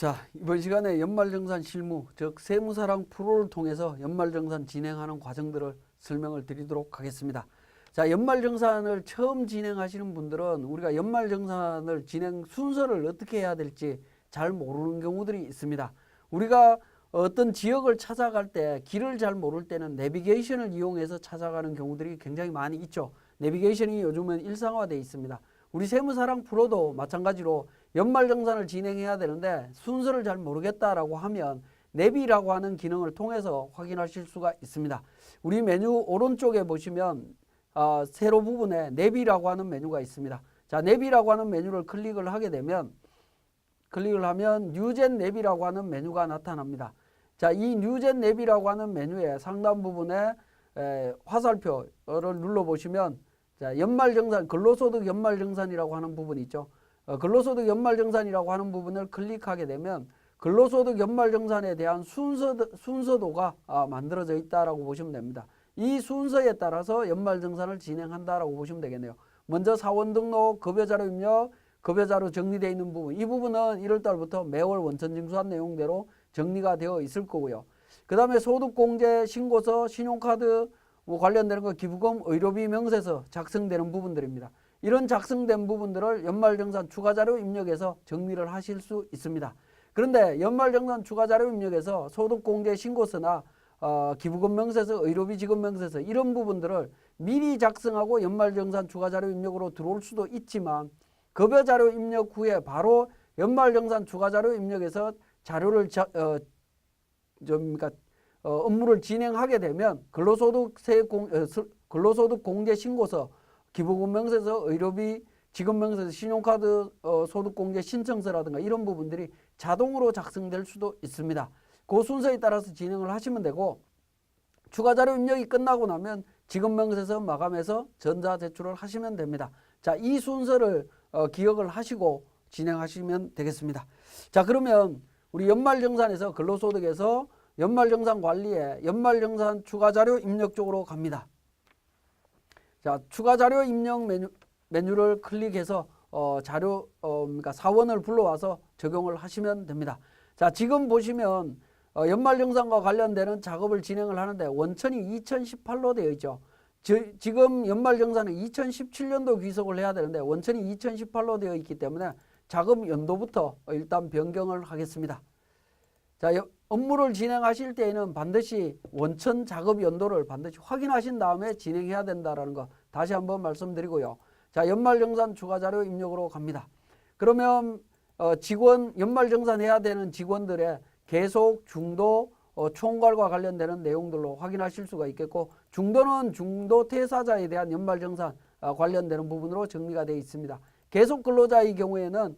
자, 이번 시간에 연말정산 실무, 즉 세무사랑 프로를 통해서 연말정산 진행하는 과정들을 설명을 드리도록 하겠습니다. 자, 연말정산을 처음 진행하시는 분들은 우리가 연말정산을 진행 순서를 어떻게 해야 될지 잘 모르는 경우들이 있습니다. 우리가 어떤 지역을 찾아갈 때 길을 잘 모를 때는 내비게이션을 이용해서 찾아가는 경우들이 굉장히 많이 있죠. 내비게이션이 요즘은 일상화되어 있습니다. 우리 세무사랑 프로도 마찬가지로 연말정산을 진행해야 되는데 순서를 잘 모르겠다라고 하면 내비라고 하는 기능을 통해서 확인하실 수가 있습니다. 우리 메뉴 오른쪽에 보시면 세로 부분에 내비라고 하는 메뉴가 있습니다. 자, 내비라고 하는 메뉴를 클릭을 하면 뉴젠 내비라고 하는 메뉴가 나타납니다. 자, 이 뉴젠 내비라고 하는 메뉴의 상단 부분에 화살표를 눌러보시면 자, 연말정산, 근로소득 연말정산이라고 하는 부분이 있죠. 근로소득 연말정산이라고 하는 부분을 클릭하게 되면 근로소득 연말정산에 대한 순서도가 만들어져 있다라고 보시면 됩니다. 이 순서에 따라서 연말정산을 진행한다라고 보시면 되겠네요. 먼저 사원 등록, 급여자료 입력, 급여자료 정리되어 있는 부분, 이 부분은 1월달부터 매월 원천징수한 내용대로 정리가 되어 있을 거고요. 그 다음에 소득공제, 신고서, 신용카드 관련되는 거 기부금, 의료비 명세서 작성되는 부분들입니다. 이런 작성된 부분들을 연말정산 추가자료 입력해서 정리를 하실 수 있습니다. 그런데 연말정산 추가자료 입력에서 소득공제 신고서나 기부금 명세서, 의료비 지급 명세서 이런 부분들을 미리 작성하고 연말정산 추가자료 입력으로 들어올 수도 있지만 급여자료 입력 후에 바로 연말정산 추가자료 입력해서 자료를 업무를 진행하게 되면 근로소득 공제 신고서, 기부금 명세서, 의료비 지급 명세서, 신용카드 소득 공제 신청서라든가 이런 부분들이 자동으로 작성될 수도 있습니다. 그 순서에 따라서 진행을 하시면 되고 추가 자료 입력이 끝나고 나면 지급 명세서 마감해서 전자 제출을 하시면 됩니다. 자, 이 순서를 기억을 하시고 진행하시면 되겠습니다. 자, 그러면 우리 연말정산에서 근로소득에서 연말정산 관리에 연말정산 추가자료 입력 쪽으로 갑니다. 자, 추가자료 입력 메뉴를 클릭해서 그러니까 사원을 불러와서 적용을 하시면 됩니다. 자, 지금 보시면 연말정산과 관련되는 작업을 진행을 하는데 원천이 2018로 되어 있죠. 지금 연말정산은 2017년도 귀속을 해야 되는데 원천이 2018로 되어 있기 때문에 작업 연도부터 일단 변경을 하겠습니다. 자, 업무를 진행하실 때에는 반드시 원천 작업 연도를 반드시 확인하신 다음에 진행해야 된다는 거 다시 한번 말씀드리고요. 자, 연말정산 추가자료 입력으로 갑니다. 그러면 연말정산 해야 되는 직원들의 계속, 중도, 총괄과 관련되는 내용들로 확인하실 수가 있겠고 중도는 중도 퇴사자에 대한 연말정산 관련되는 부분으로 정리가 되어 있습니다. 계속 근로자의 경우에는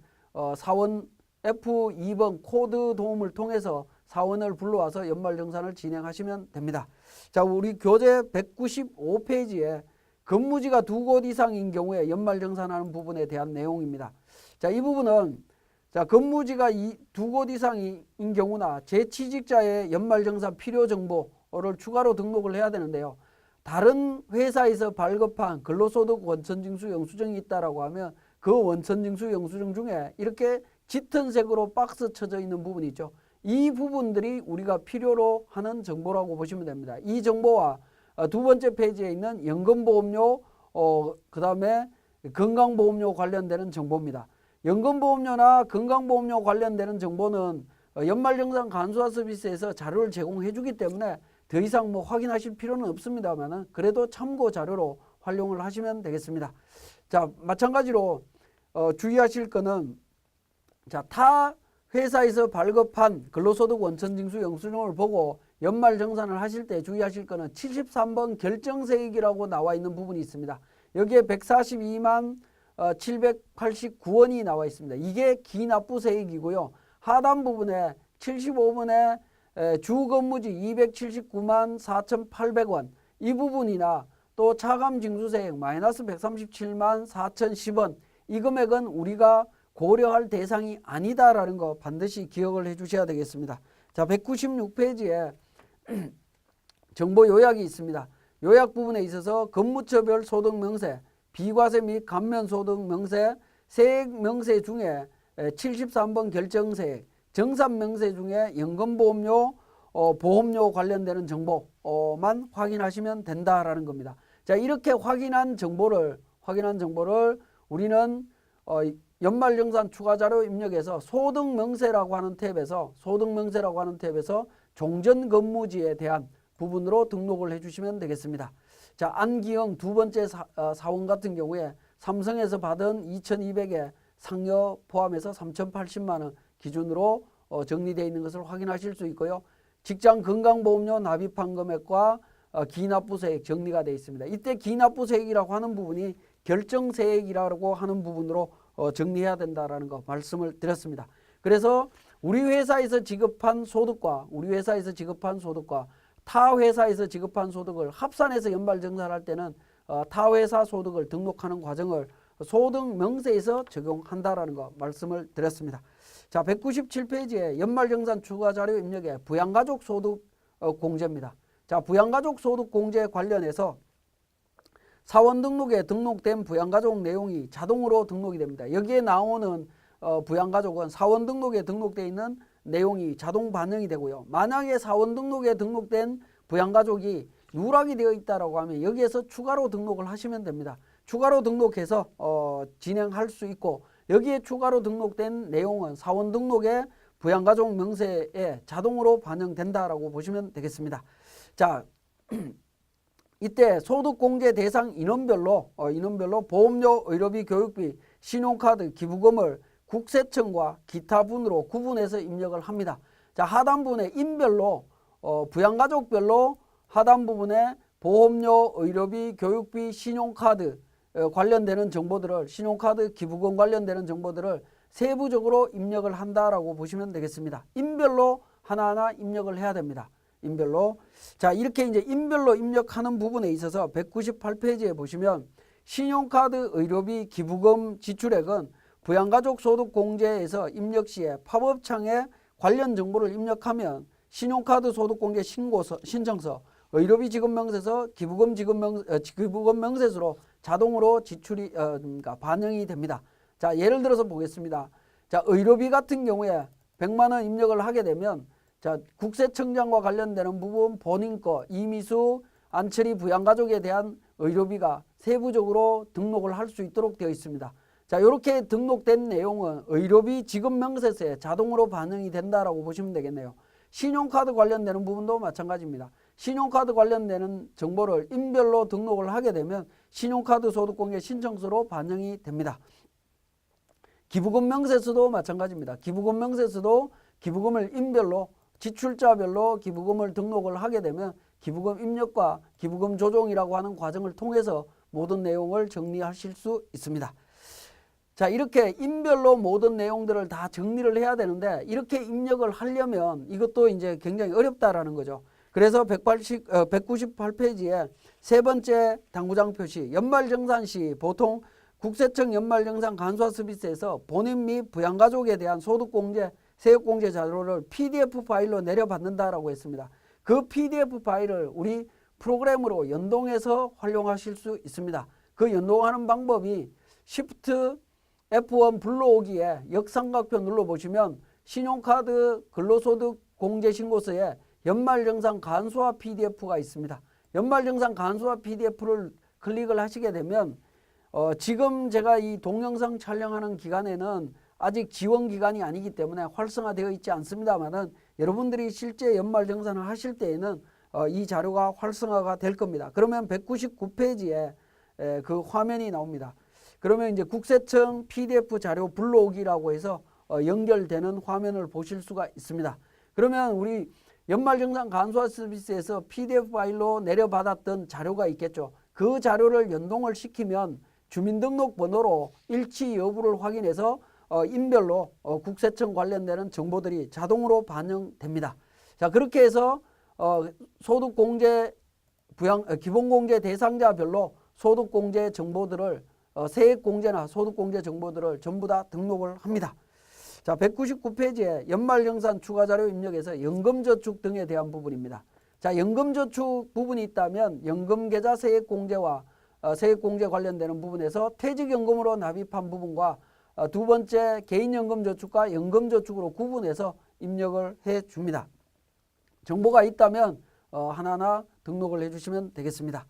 사원 F2번 코드 도움을 통해서 사원을 불러와서 연말정산을 진행하시면 됩니다. 자, 우리 교재 195페이지에 근무지가 2곳 이상인 경우에 연말정산하는 부분에 대한 내용입니다. 자, 이 부분은 자, 근무지가 2곳 이상인 경우나 재취직자의 연말정산 필요 정보를 추가로 등록을 해야 되는데요. 다른 회사에서 발급한 근로소득 원천징수 영수증이 있다라고 하면 그 원천징수 영수증 중에 이렇게 짙은 색으로 박스 쳐져 있는 부분이 있죠. 이 부분들이 우리가 필요로 하는 정보라고 보시면 됩니다. 이 정보와 두 번째 페이지에 있는 연금보험료, 그 다음에 건강보험료 관련되는 정보입니다. 연금보험료나 건강보험료 관련되는 정보는 연말정산 간소화 서비스에서 자료를 제공해 주기 때문에 더 이상 확인하실 필요는 없습니다만 그래도 참고 자료로 활용을 하시면 되겠습니다. 자, 마찬가지로 주의하실 거는 자, 타 회사에서 발급한 근로소득 원천징수 영수증을 보고 연말정산을 하실 때 주의하실 거는 73번 결정세액이라고 나와 있는 부분이 있습니다. 여기에 142만 789원이 나와 있습니다. 이게 기납부세액이고요. 하단 부분에 75번에 주근무지 279만 4,800원 이 부분이나 또 차감징수세액 마이너스 137만 4,010원 이 금액은 우리가 고려할 대상이 아니다라는 거 반드시 기억을 해 주셔야 되겠습니다. 자, 196페이지에 정보 요약이 있습니다. 요약 부분에 있어서 근무처별 소득 명세, 비과세 및 감면 소득 명세, 세액 명세 중에 73번 결정세액, 정산명세 중에 연금보험료, 보험료 관련되는 정보만 확인하시면 된다라는 겁니다. 자, 이렇게 확인한 정보를 우리는 연말정산 추가자료 입력에서 소득명세라고 하는 탭에서 종전근무지에 대한 부분으로 등록을 해주시면 되겠습니다. 자, 안기영 두 번째 사원 같은 경우에 삼성에서 받은 2,200에 상여 포함해서 3,080만 원 기준으로 정리되어 있는 것을 확인하실 수 있고요. 직장 건강보험료 납입한 금액과 기납부세액 정리가 되어 있습니다. 이때 기납부세액이라고 하는 부분이 결정세액이라고 하는 부분으로 정리해야 된다라는 거 말씀을 드렸습니다. 그래서 우리 회사에서 지급한 소득과 타 회사에서 지급한 소득을 합산해서 연말정산할 때는 타 회사 소득을 등록하는 과정을 소득명세에서 적용한다라는 거 말씀을 드렸습니다. 자, 197페이지에 연말정산 추가자료 입력에 부양가족 소득 공제입니다. 자, 부양가족 소득 공제 관련해서 사원 등록에 등록된 부양가족 내용이 자동으로 등록이 됩니다. 여기에 나오는 부양가족은 사원 등록에 등록되어 있는 내용이 자동 반영이 되고요. 만약에 사원 등록에 등록된 부양가족이 누락이 되어 있다라고 하면 여기에서 추가로 등록을 하시면 됩니다. 추가로 등록해서 진행할 수 있고, 여기에 추가로 등록된 내용은 사원 등록에 부양가족 명세에 자동으로 반영된다라고 보시면 되겠습니다. 자, 이때 소득공제 대상 인원별로 보험료, 의료비, 교육비, 신용카드, 기부금을 국세청과 기타 분으로 구분해서 입력을 합니다. 자, 하단부분에 인별로 부양가족별로 하단 부분에 보험료, 의료비, 교육비, 신용카드 관련되는 정보들을, 신용카드, 기부금 관련되는 정보들을 세부적으로 입력을 한다라고 보시면 되겠습니다. 인별로 하나하나 입력을 해야 됩니다. 인별로. 자, 이렇게 이제 인별로 입력하는 부분에 있어서 198페이지에 보시면 신용카드, 의료비, 기부금 지출액은 부양가족 소득공제에서 입력 시에 팝업창에 관련 정보를 입력하면 신용카드 소득공제 신청서, 의료비 지급명세서, 기부금 명세서로 자동으로 지출이 그러니까 반영이 됩니다. 자, 예를 들어서 보겠습니다. 자, 의료비 같은 경우에 100만 원 입력을 하게 되면, 자, 국세청장과 관련되는 부분 본인 거, 이미수, 안철이 부양가족에 대한 의료비가 세부적으로 등록을 할 수 있도록 되어 있습니다. 자, 이렇게 등록된 내용은 의료비 지급명세서에 자동으로 반영이 된다라고 보시면 되겠네요. 신용카드 관련되는 부분도 마찬가지입니다. 신용카드 관련되는 정보를 인별로 등록을 하게 되면 신용카드 소득공제 신청서로 반영이 됩니다. 기부금 명세서도 마찬가지입니다. 기부금 명세서도 기부금을 인별로, 지출자별로 기부금을 등록을 하게 되면 기부금 입력과 기부금 조정이라고 하는 과정을 통해서 모든 내용을 정리하실 수 있습니다. 자, 이렇게 인별로 모든 내용들을 다 정리를 해야 되는데, 이렇게 입력을 하려면 이것도 이제 굉장히 어렵다라는 거죠. 그래서 198페이지에 세 번째 당구장 표시, 연말정산 시 보통 국세청 연말정산 간소화 서비스에서 본인 및 부양가족에 대한 소득공제, 세액공제 자료를 PDF 파일로 내려받는다라고 했습니다. 그 PDF 파일을 우리 프로그램으로 연동해서 활용하실 수 있습니다. 그 연동하는 방법이 Shift F1 불러오기에 역삼각표 눌러보시면 신용카드 근로소득 공제신고서에 연말정산 간소화 PDF가 있습니다. 연말정산 간소화 PDF를 클릭을 하시게 되면 지금 제가 이 동영상 촬영하는 기간에는 아직 지원 기간이 아니기 때문에 활성화되어 있지 않습니다만은 여러분들이 실제 연말정산을 하실 때에는 이 자료가 활성화가 될 겁니다. 그러면 199페이지에 그 화면이 나옵니다. 그러면 이제 국세청 PDF 자료 불러오기라고 해서 연결되는 화면을 보실 수가 있습니다. 그러면 우리 연말정산 간소화 서비스에서 PDF 파일로 내려받았던 자료가 있겠죠. 그 자료를 연동을 시키면 주민등록번호로 일치 여부를 확인해서 인별로 국세청 관련되는 정보들이 자동으로 반영됩니다. 자, 그렇게 해서 소득공제, 기본공제 대상자별로 소득공제 정보들을 세액공제나 소득공제 정보들을 전부 다 등록을 합니다. 자, 199페이지에 연말정산 추가자료 입력에서 연금저축 등에 대한 부분입니다. 자, 연금저축 부분이 있다면 연금계좌 세액공제와 세액공제 관련되는 부분에서 퇴직연금으로 납입한 부분과 두 번째 개인연금저축과 연금저축으로 구분해서 입력을 해 줍니다. 정보가 있다면 하나하나 등록을 해 주시면 되겠습니다.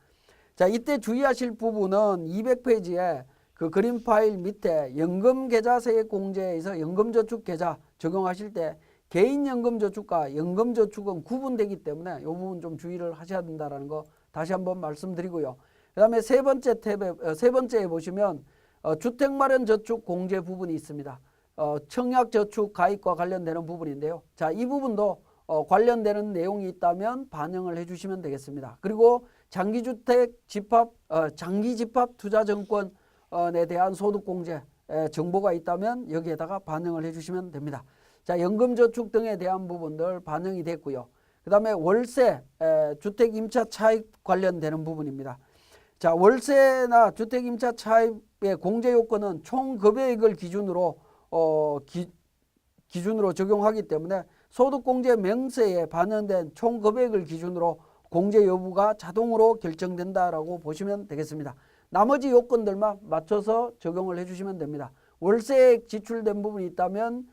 자, 이때 주의하실 부분은 200페이지에 그 그림 파일 밑에 연금계좌세액공제에서 연금저축계좌 적용하실 때 개인연금저축과 연금저축은 구분되기 때문에 이 부분 좀 주의를 하셔야 된다는 거 다시 한번 말씀드리고요. 그 다음에 세 번째에 보시면 주택마련저축 공제 부분이 있습니다. 청약저축 가입과 관련되는 부분인데요. 자, 이 부분도 관련되는 내용이 있다면 반영을 해주시면 되겠습니다. 그리고 장기집합투자증권에 대한 소득공제 정보가 있다면 여기에다가 반영을 해주시면 됩니다. 자, 연금저축 등에 대한 부분들 반영이 됐고요. 그 다음에 월세, 주택임차 차입 관련되는 부분입니다. 자, 월세나 주택임차 차입의 공제 요건은 총 급여액을 기준으로 적용하기 때문에 소득공제 명세에 반영된 총 급여액을 기준으로 공제 여부가 자동으로 결정된다라고 보시면 되겠습니다. 나머지 요건들만 맞춰서 적용을 해주시면 됩니다. 월세액 지출된 부분이 있다면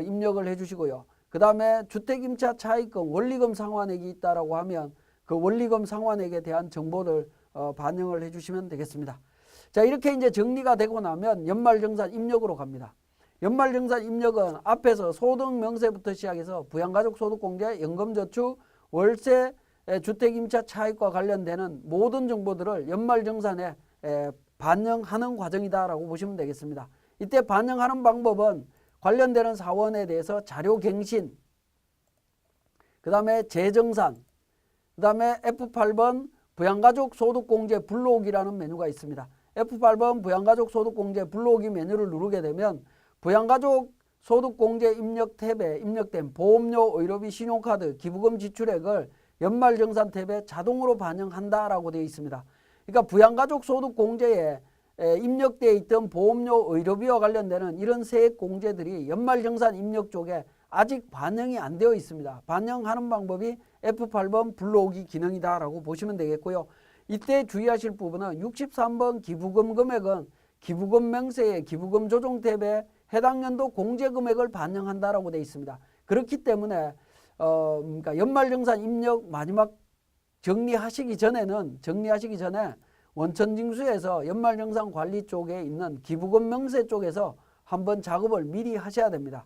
입력을 해주시고요. 그 다음에 주택임차 차입금, 원리금 상환액이 있다라고 하면 그 원리금 상환액에 대한 정보를 반영을 해주시면 되겠습니다. 자, 이렇게 이제 정리가 되고 나면 연말정산 입력으로 갑니다. 연말정산 입력은 앞에서 소득명세부터 시작해서 부양가족 소득공제, 연금저축, 월세, 주택임차 차입과 관련되는 모든 정보들을 연말정산에 반영하는 과정이다라고 보시면 되겠습니다. 이때 반영하는 방법은 관련되는 사원에 대해서 자료갱신, 그 다음에 재정산, 그 다음에 F8번 부양가족 소득공제 불러오기라는 메뉴가 있습니다. F8번 부양가족 소득공제 불러오기 메뉴를 누르게 되면 부양가족 소득공제 입력 탭에 입력된 보험료, 의료비, 신용카드, 기부금 지출액을 연말정산 탭에 자동으로 반영한다라고 되어 있습니다. 그러니까 부양가족 소득공제에 입력되어 있던 보험료, 의료비와 관련되는 이런 세액공제들이 연말정산 입력 쪽에 아직 반영이 안 되어 있습니다. 반영하는 방법이 F8번 불러오기 기능이다라고 보시면 되겠고요. 이때 주의하실 부분은 63번 기부금 금액은 기부금 명세의 기부금 조정 탭에 해당 연도 공제 금액을 반영한다라고 되어 있습니다. 그렇기 때문에 그러니까 연말정산 입력 마지막 정리하시기 전에 원천징수에서 연말정산 관리 쪽에 있는 기부금 명세 쪽에서 한번 작업을 미리 하셔야 됩니다.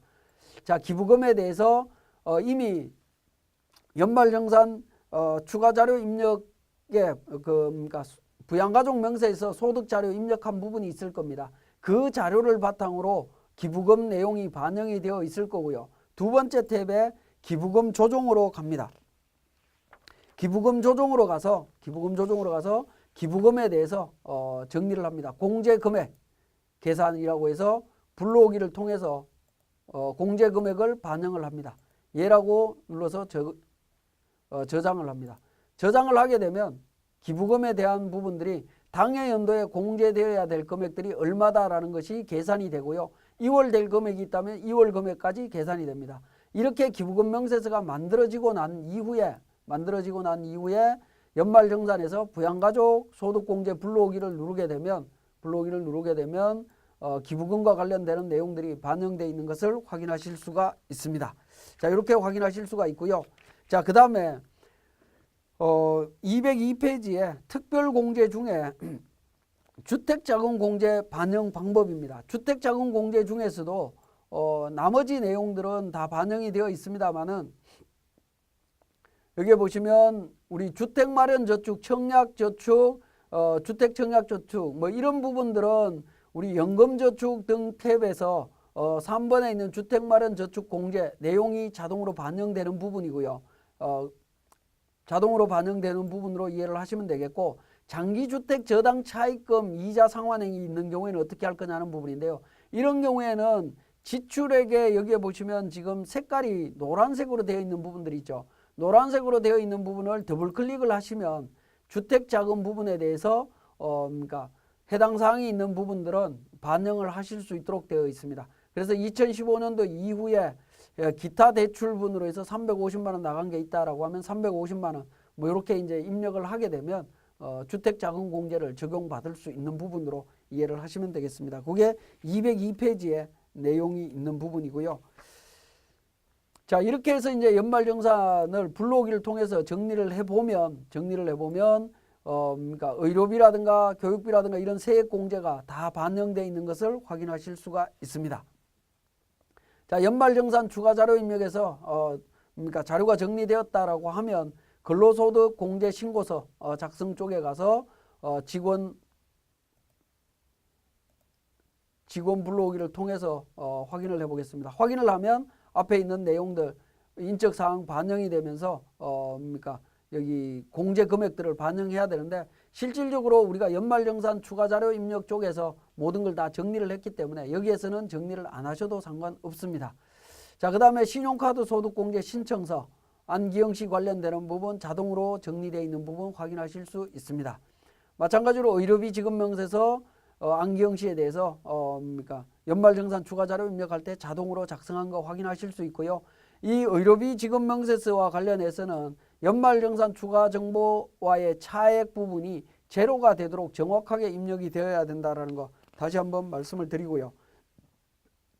자, 기부금에 대해서 이미 연말정산 추가자료 입력에 그러니까 부양가족 명세에서 소득자료 입력한 부분이 있을 겁니다. 그 자료를 바탕으로 기부금 내용이 반영이 되어 있을 거고요. 두 번째 탭에 기부금 조정으로 갑니다. 기부금 조정으로 가서 기부금에 대해서 정리를 합니다. 공제 금액 계산이라고 해서 불러오기를 통해서 공제 금액을 반영을 합니다. 예라고 눌러서 저장을 합니다. 저장을 하게 되면 기부금에 대한 부분들이 당해 연도에 공제되어야 될 금액들이 얼마다라는 것이 계산이 되고요. 2월 될 금액이 있다면 2월 금액까지 계산이 됩니다. 이렇게 기부금 명세서가 만들어지고 난 이후에 연말정산에서 부양가족 소득공제 불러오기를 누르게 되면 기부금과 관련되는 내용들이 반영되어 있는 것을 확인하실 수가 있습니다. 자, 이렇게 확인하실 수가 있고요. 자, 그 다음에 202페이지에 특별공제 중에 주택자금공제 반영 방법입니다. 주택자금공제 중에서도 나머지 내용들은 다 반영이 되어 있습니다만은 여기 보시면 우리 주택마련저축, 청약저축, 주택청약저축 뭐 이런 부분들은 우리 연금저축 등 탭에서 3번에 있는 주택마련저축공제 내용이 자동으로 반영되는 부분이고요. 자동으로 반영되는 부분으로 이해를 하시면 되겠고, 장기주택 저당 차입금 이자 상환행위 있는 경우에는 어떻게 할 거냐는 부분인데요. 이런 경우에는 지출액에 여기에 보시면 지금 색깔이 노란색으로 되어 있는 부분들이 있죠. 노란색으로 되어 있는 부분을 더블 클릭을 하시면 주택자금 부분에 대해서 그러니까 해당 사항이 있는 부분들은 반영을 하실 수 있도록 되어 있습니다. 그래서 2015년도 이후에 기타 대출분으로 해서 350만 원 나간 게 있다라고 하면 350만 원 뭐 이렇게 이제 입력을 하게 되면 주택자금공제를 적용받을 수 있는 부분으로 이해를 하시면 되겠습니다. 그게 202페이지에 내용이 있는 부분이고요. 자, 이렇게 해서 이제 연말정산을 불러오기를 통해서 정리를 해보면 그러니까 의료비라든가 교육비라든가 이런 세액공제가 다 반영되어 있는 것을 확인하실 수가 있습니다. 자, 연말정산 추가자료 입력에서 그러니까 자료가 정리되었다라고 하면 근로소득공제신고서 작성 쪽에 가서 직원 불러오기를 통해서 확인을 해보겠습니다. 확인을 하면 앞에 있는 내용들 인적사항 반영이 되면서 그러니까 여기 공제 금액들을 반영해야 되는데 실질적으로 우리가 연말정산 추가자료 입력 쪽에서 모든 걸 다 정리를 했기 때문에 여기에서는 정리를 안 하셔도 상관없습니다. 자, 그 다음에 신용카드 소득공제 신청서 안기영시 관련되는 부분 자동으로 정리되어 있는 부분 확인하실 수 있습니다. 마찬가지로 의료비 지급명세서 안기영시에 대해서 그러니까 연말정산 추가자료 입력할 때 자동으로 작성한 거 확인하실 수 있고요. 이 의료비 지급명세서와 관련해서는 연말정산 추가정보와의 차액 부분이 제로가 되도록 정확하게 입력이 되어야 된다는 거 다시 한번 말씀을 드리고요.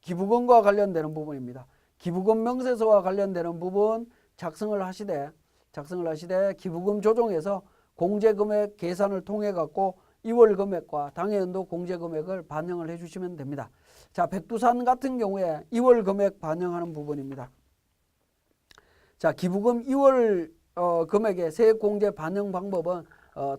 기부금과 관련되는 부분입니다. 기부금 명세서와 관련되는 부분 작성을 하시되 기부금 조정에서 공제금액 계산을 통해 갖고 2월 금액과 당해연도 공제금액을 반영을 해주시면 됩니다. 자, 백두산 같은 경우에 2월 금액 반영하는 부분입니다. 자, 기부금 2월 금액의 세액공제 반영 방법은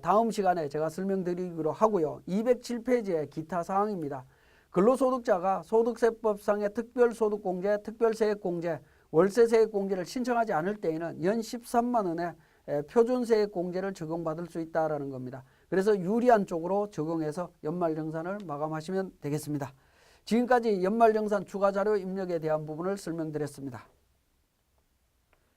다음 시간에 제가 설명드리기로 하고요. 207페이지의 기타 사항입니다. 근로소득자가 소득세법상의 특별소득공제, 특별세액공제, 월세세액공제를 신청하지 않을 때에는 연 13만 원의 표준세액공제를 적용받을 수 있다는 겁니다. 그래서 유리한 쪽으로 적용해서 연말정산을 마감하시면 되겠습니다. 지금까지 연말정산 추가자료 입력에 대한 부분을 설명드렸습니다.